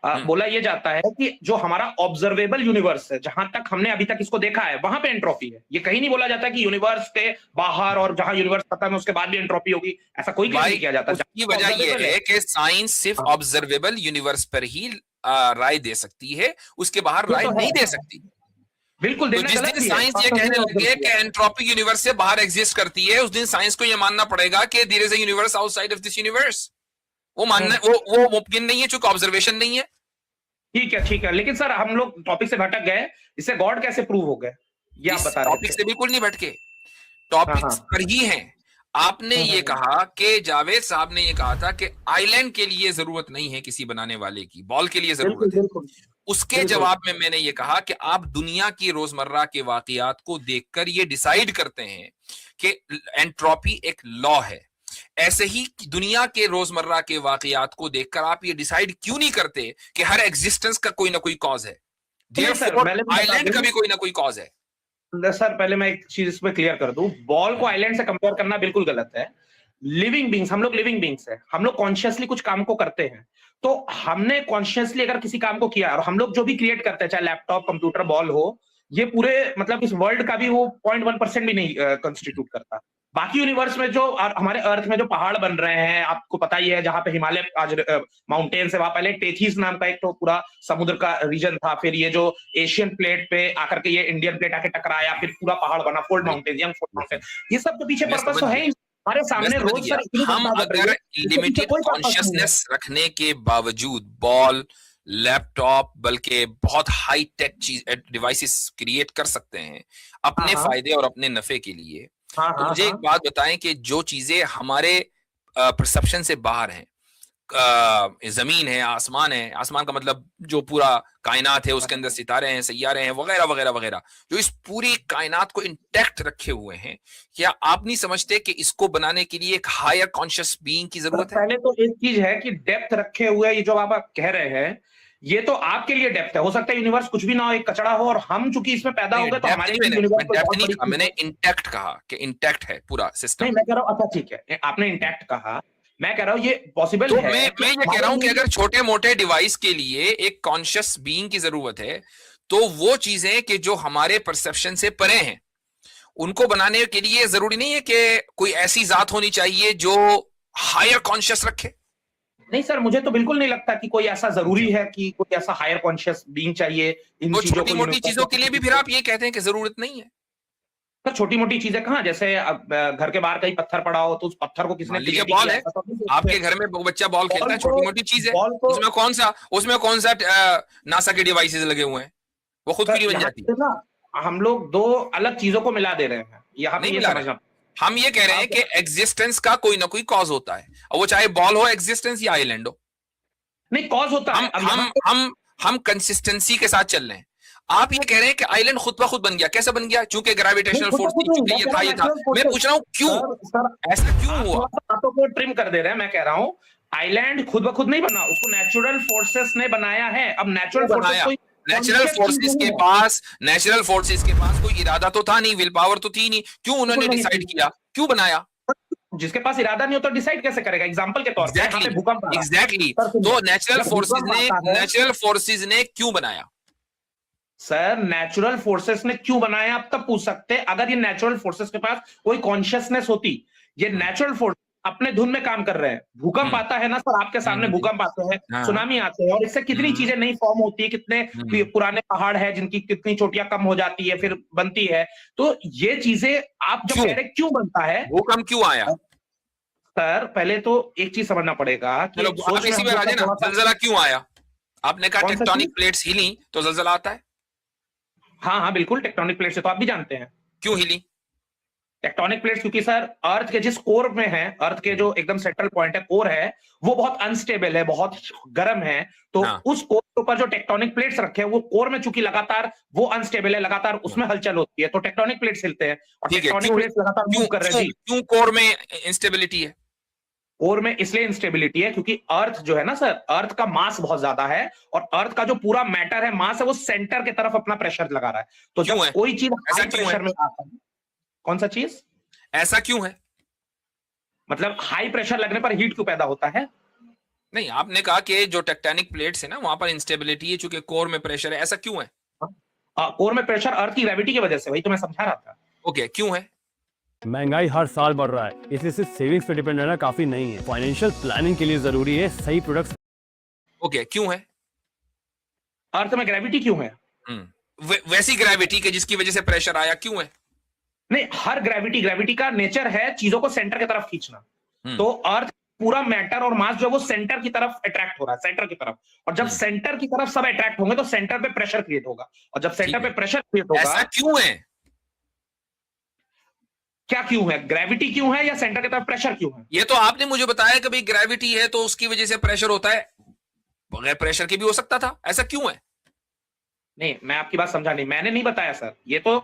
बोला ये जाता है कि जो हमारा ऑब्जर्वेबल यूनिवर्स है, जहां तक हमने अभी तक इसको देखा है, वहां पे एंट्रोपी है। ये कहीं नहीं बोला जाता कि यूनिवर्स के बाहर और जहां यूनिवर्स खत्म है उसके बाद भी एंट्रोपी होगी, ऐसा कोई क्लेम नहीं किया जाता। उसकी वजह यह है कि साइंस सिर्फ ऑब्जर्वेबल यूनिवर्स पर ही राय दे सकती है, उसके बाहर राय नहीं दे सकती। बिल्कुल। तो जिस दिन साइंस ये कहने लगी है कि एंट्रोपी यूनिवर्स से बाहर एग्जिस्ट करती है, उस दिन साइंस को ये मानना पड़ेगा कि there is a universe outside of this universe. वो मानना वो मुमकिन नहीं है, चूंकि ऑब्जर्वेशन नहीं है। ठीक है, लेकिन सर हम लोग टॉपिक से भटक गए। इससे गॉड कैसे प्रूव हो गए, ये आप बता रहे थे। टॉपिक से बिल्कुल नहीं भटके, टॉपिक्स पर ही हैं। आपने ये कहा कि जावेद साहब ने ये कहा था कि आइलैंड के लिए जरूरत नहीं है किसी बनाने वाले की, बॉल के लिए जरूरत है। उसके जवाब में मैंने ये कहा कि आप दुनिया की रोजमर्रा के वाकयात को देखकर ये डिसाइड करते हैं कि एंट्रोपी एक लॉ है। ऐसे ही दुनिया के रोजमर्रा के वाकयात को देखकर आप ये डिसाइड क्यों नहीं करते कि हर एग्जिस्टेंस का कोई ना कोई कॉज है, आइलैंड का भी कोई ना कोई कॉज है। सर पहले मैं एक चीज इसमें क्लियर कर दूं, बॉल को आइलैंड से कंपेयर करना बिल्कुल गलत है। लिविंग बींग्स, हम लोग लिविंग बींग्स हैं, हम लोग कॉन्शियसली कुछ काम को करते हैं। तो हमने कॉन्शियसली अगर किसी काम को किया और हम लोग जो भी क्रिएट करते हैं, चाहे लैपटॉप, कंप्यूटर, बॉल हो, ये पूरे मतलब इस वर्ल्ड का भी वो 0.1% भी नहीं कंस्टिट्यूट करता। बाकी यूनिवर्स में जो हमारे अर्थ में जो पहाड़ बन रहे हैं, आपको पता ही है, जहां पे हिमालय आज माउंटेन्स है, वहां पहले टेथीस नाम का एक तो पूरा समुद्र का रीजन था। फिर ये जो एशियन प्लेट पे आकर के ये इंडियन प्लेट आके टकराया, फिर पूरा पहाड़ बना, fold mountain, young fold mountain. ये सब के पीछे पर्पस तो है ही हमारे सामने रोज। हम अगर लिमिटेड कॉन्शियसनेस रखने के बावजूद बॉल, लैपटॉप, बल्कि बहुत हाई टेक चीज डिवाइसेस क्रिएट कर सकते हैं अपने फायदे और अपने नफे के लिए, तो मुझे एक बात बताएं कि जो चीजें हमारे परसेप्शन से बाहर हैं, जमीन है, आसमान है, आसमान का मतलब जो पूरा कायनात है, उसके अंदर सितारे हैं, सैयारे हैं, वगैरह वगैरह वगैरह, जो इस पूरी कायनात को इंटैक्ट रखे हुए हैं, क्या आप नहीं समझते कि इसको बनाने के लिए एक हायर कॉन्शियस बीइंग की जरूरत है? पहले तो एक चीज है कि डेप्थ रखे हुए, ये जो आप कह रहे हैं, ये तो आपके लिए डेप्थ है। हो सकता है यूनिवर्स कुछ भी ना हो, एक कचड़ा हो, और हम चूंकि इसमें पैदा हो गए तो हमारे लिए मैंने इंटैक्ट कहा कि इंटैक्ट है पूरा सिस्टम। नहीं, मैं कह रहा हूं, अच्छा ठीक है, आपने इंटैक्ट कहा, मैं कह रहा हूं ये पॉसिबल है। मैं ये कह रहा हूं कि अगर छोटे मोटे डिवाइस के लिए एक कॉन्शियस बीइंग की जरूरत है, तो वो चीजें कि जो हमारे परसेप्शन से परे हैं, उनको बनाने के लिए जरूरी नहीं है कि कोई ऐसी जात होनी चाहिए जो हायर कॉन्शियस रखे। नहीं सर, मुझे तो बिल्कुल नहीं लगता कि कोई ऐसा जरूरी है कि कोई ऐसा हायर कॉन्शियस बीइंग चाहिए इन तो चीजों को। छोटी मोटी चीजों के लिए भी फिर आप ये कहते हैं कि जरूरत नहीं है? तो छोटी मोटी चीजें कहाँ, जैसे घर के बाहर कहीं पत्थर पड़ा हो तो उस पत्थर को किसने क्रिएट किया? बॉल है, आपके घर में बच्चा बॉल खेलता है, छोटी मोटी चीज है, उसमें कौन सा नासा के डिवाइसेस लगे हुए हैं, वो खुद क्यों बन जाती है? हम लोग दो अलग चीजों को मिला दे रहे हैं, यहाँ पे ये समझना। हम ये कह रहे हैं कि एग्जिस्टेंस का कोई ना कोई कॉज होता है, और वो चाहे बॉल हो एग्जिस्टेंस या आइलैंड हो। नहीं, कॉज होता है। हम कंसिस्टेंसी के साथ चल रहे हैं। आप ये कह रहे हैं कि आइलैंड खुद ब खुद बन गया, कैसे बन गया? चूंकि ग्रेविटेशनल फोर्स ये था। मैं पूछ रहा हूँ क्यों, ऐसा क्यों हुआ? बातों को ट्रिम कर दे रहे हैं। मैं कह रहा हूँ आइलैंड खुद ब खुद नहीं बना, उसको नेचुरल फोर्सेस ने बनाया है। अब नेचुरल फोर्सेस के पास कोई इरादा तो था नहीं, विल पावर तो थी नहीं, क्यों उन्होंने डिसाइड किया, क्यों बनाया? जिसके पास इरादा नहीं होता डिसाइड कैसे करेगा? एग्जांपल के तौर पे भूकंप। एग्जैक्टली, तो नेचुरल फोर्सेस ने क्यों बनाया? सर नेचुरल फोर्सेस ने क्यों बनाया आप तब पूछ सकते। अगर ये नेचुरल फोर्सेस के पास कोई कॉन्शियसनेस होती, ये नेचुरल फोर्स अपने धुन में काम कर रहे हैं। भूकंप आता है ना सर, आपके सामने भूकंप आते हैं, सुनामी आते हैं, और इससे कितनी चीजें नई फॉर्म होती है, कितने पुराने पहाड़ है जिनकी कितनी चोटियां कम हो जाती है फिर बनती है। तो ये चीजें आप जो कह रहे क्यों बनता है, भूकंप क्यों आया? सर पहले तो एक चीज समझना पड़ेगा कि जलजला क्यों आया? आपने कहा टेक्टोनिक प्लेट्स हिली तो जलजला आता है। हाँ बिल्कुल, टेक्टोनिक प्लेट्स से तो आप भी जानते हैं। क्यों हिली टेक्टोनिक प्लेट्स? क्योंकि सर अर्थ के जिस कोर में है, अर्थ के जो एकदम सेंट्रल पॉइंट है, कोर है, वो बहुत अनस्टेबल है, बहुत गर्म है। तो उस कोर के ऊपर जो टेक्टोनिक प्लेट्स रखे हैं, वो कोर में चूंकि लगातार वो अनस्टेबल है, लगातार उसमें हलचल होती है, तो टेक्टोनिक प्लेट्स हिलते हैं और टेक्टोनिक प्लेट्स लगातार मूव कर रहे हैं। क्यों कोर में इंस्टेबिलिटी है? कोर में इसलिए इंस्टेबिलिटी है क्योंकि अर्थ जो है ना सर, अर्थ का मास बहुत ज्यादा है, और अर्थ का जो पूरा मैटर है, मास है, वो सेंटर की तरफ अपना प्रेशर लगा रहा है। तो जब कोई चीज हाई प्रेशर में आता है, कौन सा चीज ऐसा क्यों है? मतलब हाई प्रेशर लगने पर हीट क्यों पैदा होता है? नहीं, आपने कहा कि जो टेक्टोनिक प्लेट्स है ना वहां पर इंस्टेबिलिटी है, चूंकि कोर में प्रेशर है, ऐसा क्यों है? कोर में प्रेशर अर्थ की ग्रेविटी की वजह से, वही तो मैं समझा रहा था। ओके, क्यों है? महंगाई हर साल बढ़ रहा है, इसलिए सिर्फ सेविंग्स पे डिपेंड रहना काफी नहीं है। फाइनेंशियल प्लानिंग के लिए जरूरी है सही प्रोडक्ट्स। ओके, क्यों है? अर्थ में ग्रेविटी क्यों है? वैसी ग्रेविटी के जिसकी वजह से प्रेशर आया, क्यों है? नहीं, हर ग्रेविटी का नेचर है चीजों को सेंटर की तरफ खींचना। तो अर्थ पूरा मैटर और मास जो है वो सेंटर की तरफ अट्रैक्ट हो रहा है, सेंटर की तरफ। और जब सेंटर की तरफ सब अट्रैक्ट होंगे तो सेंटर पे प्रेशर क्रिएट होगा, और जब सेंटर पे प्रेशर क्रिएट होगा, ऐसा क्यों है? क्या क्यों है? ग्रेविटी क्यों है या सेंटर की तरफ प्रेशर क्यों है? ये तो आपने मुझे बताया कि भाई ग्रेविटी है तो उसकी वजह से प्रेशर होता है, बगैर प्रेशर के भी हो सकता था, ऐसा क्यों है? नहीं, मैं आपकी बात समझा नहीं, मैंने नहीं बताया सर। ये तो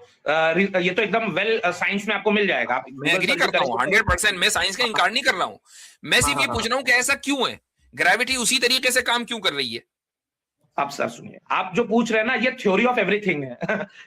एकदम वेल साइंस में आपको मिल जाएगा। मैं एग्री करता हूँ 100%, मैं साइंस का इनकार नहीं कर रहा हूं, मैं सिर्फ ये पूछ रहा हूं कि ऐसा क्यों है, ग्रेविटी उसी तरीके से काम क्यों कर रही है? अब सर सुनिए, आप जो पूछ रहे हैं ना, ये थ्योरी ऑफ एवरीथिंग है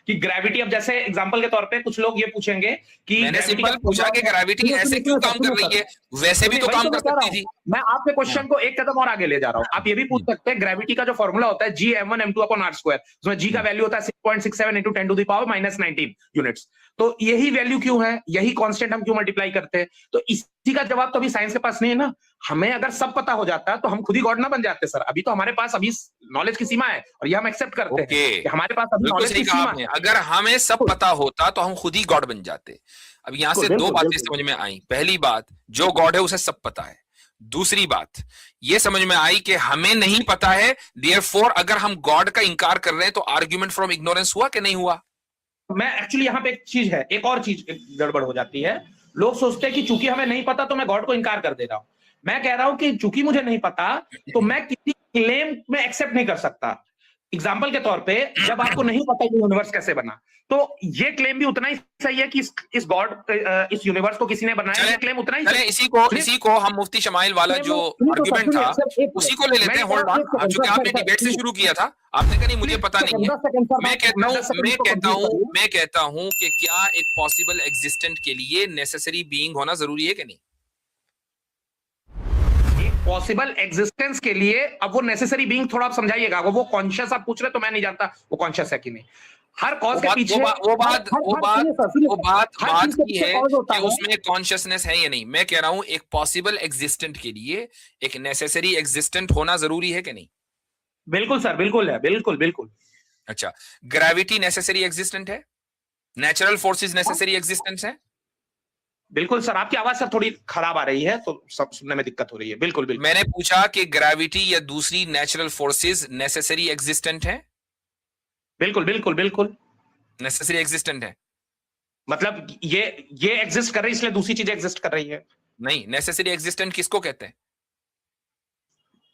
कि ग्रेविटी, अब जैसे एग्जांपल के तौर पे कुछ लोग ये पूछेंगे कि मैंने सिंपल पूछा कि ग्रेविटी ऐसे क्यों काम कर रही है, वैसे भी तो काम कर सकती थी। मैं आपके क्वेश्चन को एक कदम और आगे ले जा रहा हूँ। आप ये भी पूछ सकते हैं, ग्रेविटी का जो फॉर्मूला होता है Gm1m2/r², उसमें G का वैल्यू होता है 6.67 × 10⁻⁻19 यूनिट्स। तो यही वैल्यू क्यों है, यही कांस्टेंट हम क्यों मल्टीप्लाई करते हैं? तो इसी का जवाब तो अभी साइंस के पास नहीं है ना। हमें अगर सब पता हो जाता तो हम खुद ही गॉड ना बन जाते सर। अभी तो हमारे पास अभी नॉलेज की सीमा है, और ये हम एक्सेप्ट करते हैं कि हमारे पास अभी नॉलेज की सीमा है। अगर हमें सब पता होता तो हम खुद ही गॉड बन जाते। अब यहां से दो बातें समझ में आई। पहली बात, जो गॉड है उसे सब पता है। दूसरी बात ये समझ में आई कि हमें नहीं पता है, देयरफॉर अगर हम गॉड का इनकार कर रहे हैं तो आर्ग्यूमेंट फ्रॉम इग्नोरेंस हुआ कि नहीं हुआ? मैं एक्चुअली यहाँ पे एक चीज है, एक और चीज गड़बड़ हो जाती है। लोग सोचते हैं कि चूंकि हमें नहीं पता तो मैं गॉड को इनकार कर दे रहा हूं। मैं कह रहा हूं कि चूंकि मुझे नहीं पता तो मैं किसी क्लेम में एक्सेप्ट नहीं कर सकता। एग्जाम्पल के तौर पे, जब आपको नहीं पता कि यूनिवर्स कैसे बना, तो ये क्लेम भी उतना ही सही है कि इस गॉड, इस यूनिवर्स को किसी ने बनाया, ये क्लेम उतना ही सही है। इसी को हम मुफ्ती शमाइल वाला जो आर्गुमेंट था उसी को ले लेते हैं। होल्ड ऑन, क्योंकि आपने डिबेट से शुरू किया था, आपने कहा नहीं मुझे पता नहीं है। मैं कहता हूं कि क्या एक पॉसिबल एग्जिस्टेंट के लिए नेसेसरी बीइंग होना जरूरी है कि नहीं? पॉसिबल एग्जिस्टेंस के लिए, अब वो नेसेसरी बीइंग थोड़ा आप समझाइएगा। वो कॉन्शियस आप पूछ रहे तो मैं नहीं जानता वो कॉन्शियस है कि नहीं। हर कॉज के पीछे वो बात की है कि उसमें कॉन्शियसनेस है या नहीं। मैं कह रहा हूं एक पॉसिबल एग्जिस्टेंट के लिए एक नेसेसरी एग्जिस्टेंट होना जरूरी है कि नहीं? बिल्कुल सर, बिल्कुल है, बिल्कुल बिल्कुल। अच्छा, ग्रेविटी नेसेसरी एग्जिस्टेंट है? नेचुरल फोर्सेस नेसेसरी एग्जिस्टेंस है? बिल्कुल सर। आपकी आवाज सर थोड़ी खराब आ रही है तो सब सुनने में दिक्कत हो रही है। बिल्कुल बिल्कुल। मैंने पूछा कि ग्रेविटी या दूसरी नेचुरल फोर्सेस नेसेसरी एग्जिस्टेंट है? बिल्कुल बिल्कुल बिल्कुल नेसेसरी एग्जिस्टेंट है। मतलब ये एग्जिस्ट कर रही है इसलिए दूसरी चीज एग्जिस्ट कर रही है? नहीं, नेसेसरी एग्जिस्टेंट किसको कहते हैं?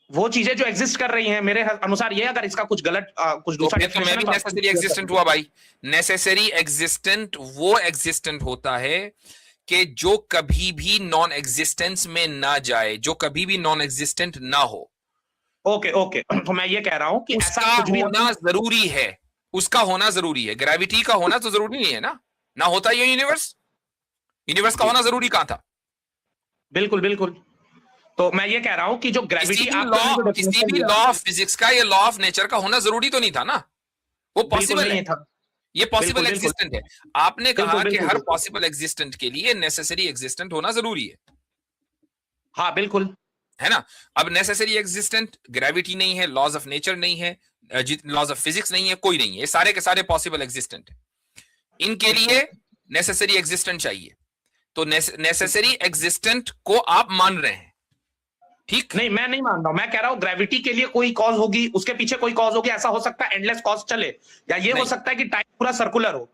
वो चीजें जो एग्जिस्ट कर रही हैं मेरे अनुसार। ये अगर इसका कुछ गलत कुछ दूसरा डेफिनेशन है तो नेसेसरी एग्जिस्टेंट हुआ भाई। नेसेसरी एग्जिस्टेंट वो एग्जिस्टेंट होता है कि जो कभी भी नॉन एग्जिस्टेंस में ना जाए, जो कभी भी नॉन एग्जिस्टेंट ना हो। ओके ओके, तो मैं ये कह रहा हूं कि उसका होना जरूरी है, उसका होना जरूरी है। ग्रेविटी का होना तो जरूरी नहीं है ना होता ये यूनिवर्स का होना जरूरी कहां था? बिल्कुल बिल्कुल। तो मैं ये कह रहा हूं कि जो ग्रेविटी, किसी भी लॉ ऑफ फिजिक्स का या लॉ ऑफ नेचर का होना जरूरी तो नहीं था ना, वो पॉसिबल नहीं था। ये पॉसिबल एग्जिस्टेंट है। आपने कहा कि हर पॉसिबल एग्जिस्टेंट के लिए नेसेसरी एग्जिस्टेंट होना जरूरी है। हाँ बिल्कुल, है ना। अब नेसेसरी एग्जिस्टेंट ग्रेविटी नहीं है, लॉज ऑफ नेचर नहीं है, लॉज ऑफ फिजिक्स नहीं है, कोई नहीं है, ये सारे के सारे पॉसिबल एग्जिस्टेंट है। इनके लिए नेसेसरी एग्जिस्टेंट चाहिए। तो नेसेसरी एग्जिस्टेंट को आप मान रहे हैं, ठीक? नहीं, मैं नहीं मान रहा हूं। मैं कह रहा हूं ग्रेविटी के लिए कोई कॉज होगी, उसके पीछे कोई कॉज होगी। ऐसा हो सकता है एंडलेस कॉज चले, या ये हो सकता है कि टाइम पूरा सर्कुलर हो।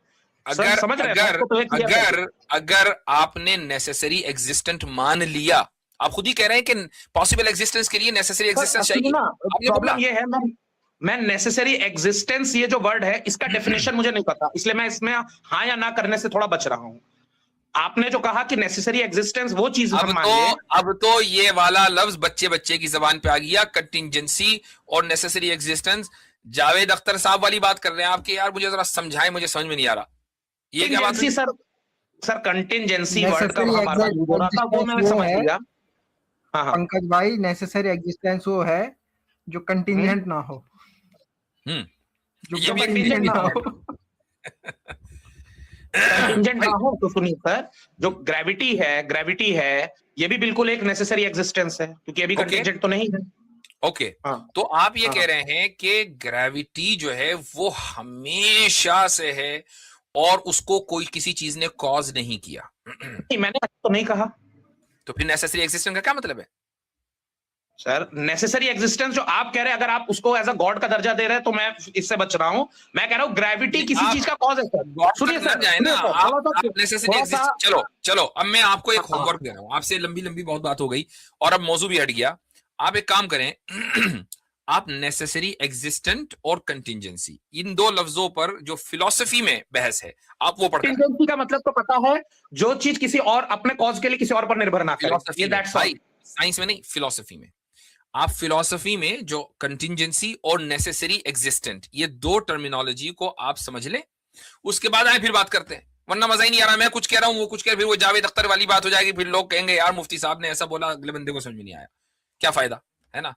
अगर आपने नेसेसरी एग्जिस्टेंट मान लिया, आप खुद ही कह रहे हैं कि पॉसिबल एग्जिस्टेंस के लिए नेसेसरी एग्जिस्टेंस चाहिए। प्रॉब्लम ये है, मैं नेसेसरी एग्जिस्टेंस ये जो वर्ड है इसका डेफिनेशन मुझे नहीं पता, इसलिए मैं इसमें हाँ या ना करने से थोड़ा बच रहा हूं। आपने जो कहा कि नेसेसरी एग्जिस्टेंस वो चीज हम मान लें। अब तो ये वाला लफ्ज बच्चे की जबान पे आ गया, कंटिंजेंसी और नेसेसरी एग्जिस्टेंस। जावेद अख्तर साहब वाली बात कर रहे हैं आपके, यार मुझे जरा समझाएं, मुझे समझ में नहीं आ रहा ये क्या बात है? सर कंटिंजेंसी वर्ड का वो मैं समझ गया। हाँ हाँ पंकज भाई, नेसेसरी एग्जिस्टेंस वो है जो कंटिंजेंट ना हो, जो ये भी कंटिंजेंट ना हो। कंटिंजेंट ना हो तो सुनिए सर, जो ग्रेविटी है ये भी बिल्कुल एक नेसेसरी एग्जिस्टेंस है, क्योंकि अभी कंटिंजेंट तो नहीं है। ओके तो आप ये कह रहे हैं कि ग्रेविटी जो है वो हमेशा से है और उसको कोई किसी चीज ने कॉज नहीं किया। नहीं, मैंने तो नहीं कहा। तो फिर नेसेसरी एग्जिस्टेंस का क्या मतलब है सर? नेसेसरी एग्जिस्टेंस जो आप कह रहे हैं, अगर आप उसको एज अ गॉड का दर्जा दे रहे हैं तो मैं इससे बच रहा हूं। मैं कह रहा हूं ग्रेविटी किसी चीज का कॉज है सर। सुनिए सर, जाए ना आप नेसेसरी एग्जिस्ट। चलो अब मैं आपको एक होमवर्क दे रहा हूं। आपसे लंबी लंबी बहुत बात हो गई और अब मौजू भी हट गया। आप एक काम करें आप नेसेसरी एग्जिस्टेंट और कंटिंजेंसी, इन दो लफ्जों पर जो फिलॉसफी में बहस है, आप वो पढ़। कंटिंजेंसी का मतलब तो पता है, जो चीज किसी और अपने कॉज के लिए किसी और पर निर्भर ना करे। ये दैट्स ऑल। साइंस में नहीं, फिलॉसफी में। आप फिलॉसफी में जो कंटिंजेंसी और नेसेसरी एग्जिस्टेंट, ये दो टर्मिनोलॉजी को आप समझ लें, उसके बाद आए फिर बात करते हैं। वरना मजा ही नहीं आ रहा, मैं कुछ कह रहा हूं वो कुछ कह, फिर वो जावेद अख्तर वाली बात हो जाएगी, फिर लोग कहेंगे यार मुफ्ती साहब ने ऐसा बोला, अगले बंदे को समझ में नहीं आया, क्या फायदा है ना।